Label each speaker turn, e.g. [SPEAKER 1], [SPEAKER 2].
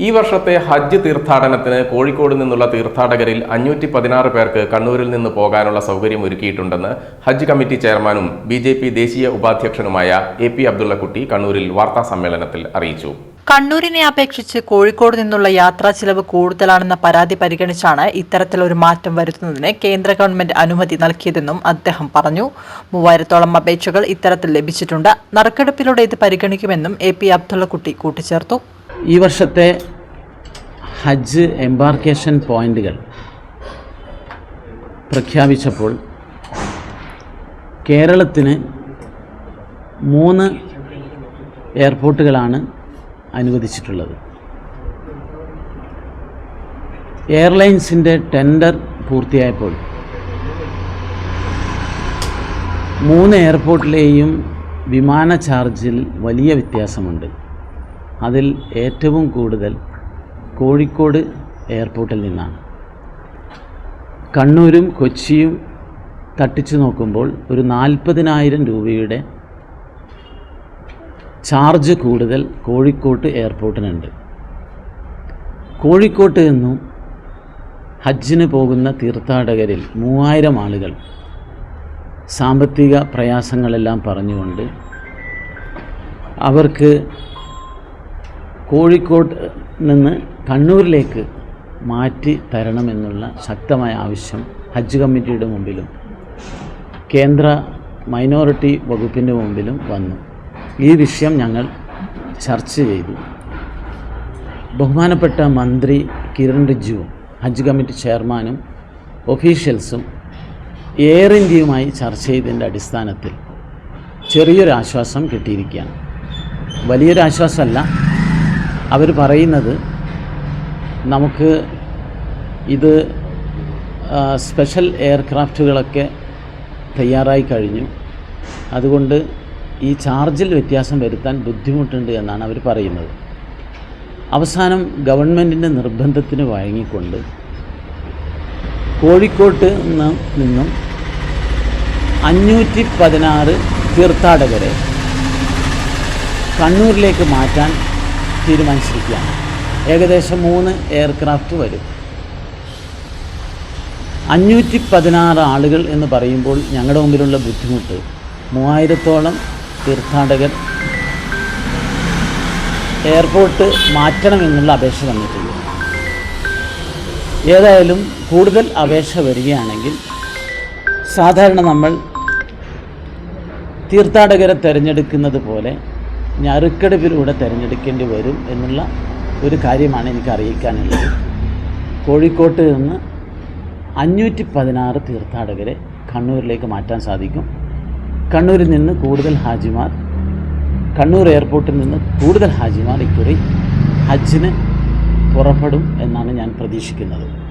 [SPEAKER 1] ഈ വർഷത്തെ ഹജ്ജ് തീർത്ഥാടനത്തിന് കോഴിക്കോട് നിന്നുള്ള തീർത്ഥാടകരിൽ 516 പേർക്ക് കണ്ണൂരിൽ നിന്ന് പോകാനുള്ള സൗകര്യം ഒരുക്കിയിട്ടുണ്ടെന്ന് ഹജ്ജ് കമ്മിറ്റി ചെയർമാനും BJP ദേശീയ ഉപാധ്യക്ഷനുമായ AP അബ്ദുള്ളക്കുട്ടി കണ്ണൂരിൽ വാർത്താസമ്മേളനത്തിൽ അറിയിച്ചു.
[SPEAKER 2] കണ്ണൂരിനെ അപേക്ഷിച്ച് കോഴിക്കോട് നിന്നുള്ള യാത്രാ ചിലവ് കൂടുതലാണെന്ന പരാതി പരിഗണിച്ചാണ് ഇത്തരത്തിലൊരു മാറ്റം വരുത്തുന്നതിന് കേന്ദ്ര ഗവൺമെന്റ് അനുമതി നൽകിയതെന്നും അദ്ദേഹം പറഞ്ഞു. 3000-ഓളം അപേക്ഷകൾ ഇത്തരത്തിൽ ലഭിച്ചിട്ടുണ്ട്. നറുക്കെടുപ്പിലൂടെ ഇത് പരിഗണിക്കുമെന്നും AP അബ്ദുള്ളക്കുട്ടി കൂട്ടിച്ചേർത്തു.
[SPEAKER 3] ഈ വർഷത്തെ ഹജ്ജ് എംബാർക്കേഷൻ പോയിന്റുകൾ പ്രഖ്യാപിച്ചപ്പോൾ കേരളത്തിന് 3 എയർപോർട്ടുകളാണ് അനുവദിച്ചിട്ടുള്ളത്. എയർലൈൻസിൻ്റെ ടെൻഡർ പൂർത്തിയായപ്പോൾ 3 എയർപോർട്ടിലെയും വിമാന ചാർജിൽ വലിയ വ്യത്യാസമുണ്ട്. അതിൽ ഏറ്റവും കൂടുതൽ കോഴിക്കോട് എയർപോർട്ടിൽ നിന്നാണ്. കണ്ണൂരും കൊച്ചിയും തട്ടിച്ചു നോക്കുമ്പോൾ ഒരു 40,000 രൂപയുടെ ചാർജ് കൂടുതൽ കോഴിക്കോട്ട് എയർപോർട്ടിനുണ്ട്. കോഴിക്കോട്ട് നിന്നും ഹജ്ജിന് പോകുന്ന തീർത്ഥാടകരിൽ 3000 ആളുകൾ സാമ്പത്തിക പ്രയാസങ്ങളെല്ലാം പറഞ്ഞുകൊണ്ട് അവർക്ക് കോഴിക്കോട് നിന്ന് കണ്ണൂരിലേക്ക് മാറ്റി തരണമെന്നുള്ള ശക്തമായ ആവശ്യം ഹജ്ജ് കമ്മിറ്റിയുടെ മുമ്പിലും കേന്ദ്ര മൈനോറിറ്റി വകുപ്പിൻ്റെ മുമ്പിലും വന്നു. ഈ വിഷയം ഞങ്ങൾ ചർച്ച ചെയ്തു. ബഹുമാനപ്പെട്ട മന്ത്രി കിരൺ റിജിജുവും ഹജ്ജ് കമ്മിറ്റി ചെയർമാനും ഒഫീഷ്യൽസും എയർ ഇന്ത്യയുമായി ചർച്ച ചെയ്തതിൻ്റെ അടിസ്ഥാനത്തിൽ ചെറിയൊരു ആശ്വാസം കിട്ടിയിരിക്കുകയാണ്. വലിയൊരു ആശ്വാസമല്ല. അവർ പറയുന്നത് നമുക്ക് ഇത് സ്പെഷ്യൽ എയർക്രാഫ്റ്റുകളൊക്കെ തയ്യാറായി കഴിഞ്ഞു, അതുകൊണ്ട് ഈ ചാർജിൽ വ്യത്യാസം വരുത്താൻ ബുദ്ധിമുട്ടുണ്ട് എന്നാണ് അവർ പറയുന്നത്. അവസാനം ഗവൺമെൻറ്റിൻ്റെ നിർബന്ധത്തിന് വഴങ്ങിക്കൊണ്ട് കോഴിക്കോട്ട് നിന്നും 516 തീർത്ഥാടകരെ കണ്ണൂരിലേക്ക് മാറ്റാൻ തീരുമാനിച്ചിരിക്കുകയാണ്. ഏകദേശം 3 എയർക്രാഫ്റ്റ് വരും. 516 ആളുകൾ എന്ന് പറയുമ്പോൾ ഞങ്ങളുടെ മുമ്പിലുള്ള ബുദ്ധിമുട്ട് 3000-ഓളം തീർത്ഥാടകർ എയർപോർട്ട് മാറ്റണമെന്നുള്ള അപേക്ഷ വന്നിട്ടുണ്ട്. ഏതായാലും കൂടുതൽ അപേക്ഷ വരികയാണെങ്കിൽ സാധാരണ നമ്മൾ തീർത്ഥാടകരെ തിരഞ്ഞെടുക്കുന്നത് പോലെ നറുക്കെടുപ്പിലൂടെ തിരഞ്ഞെടുക്കേണ്ടി വരും എന്നുള്ള ഒരു കാര്യമാണ് എനിക്ക് അറിയിക്കാനുള്ളത്. കോഴിക്കോട്ട് നിന്ന് 516 തീർത്ഥാടകരെ കണ്ണൂരിലേക്ക് മാറ്റാൻ സാധിക്കും. കണ്ണൂരിൽ നിന്ന് കൂടുതൽ ഹാജിമാർ, കണ്ണൂർ എയർപോർട്ടിൽ നിന്ന് കൂടുതൽ ഹാജിമാർ ഇക്കുറി ഹജ്ജിന് പുറപ്പെടും എന്നാണ് ഞാൻ പ്രതീക്ഷിക്കുന്നത്.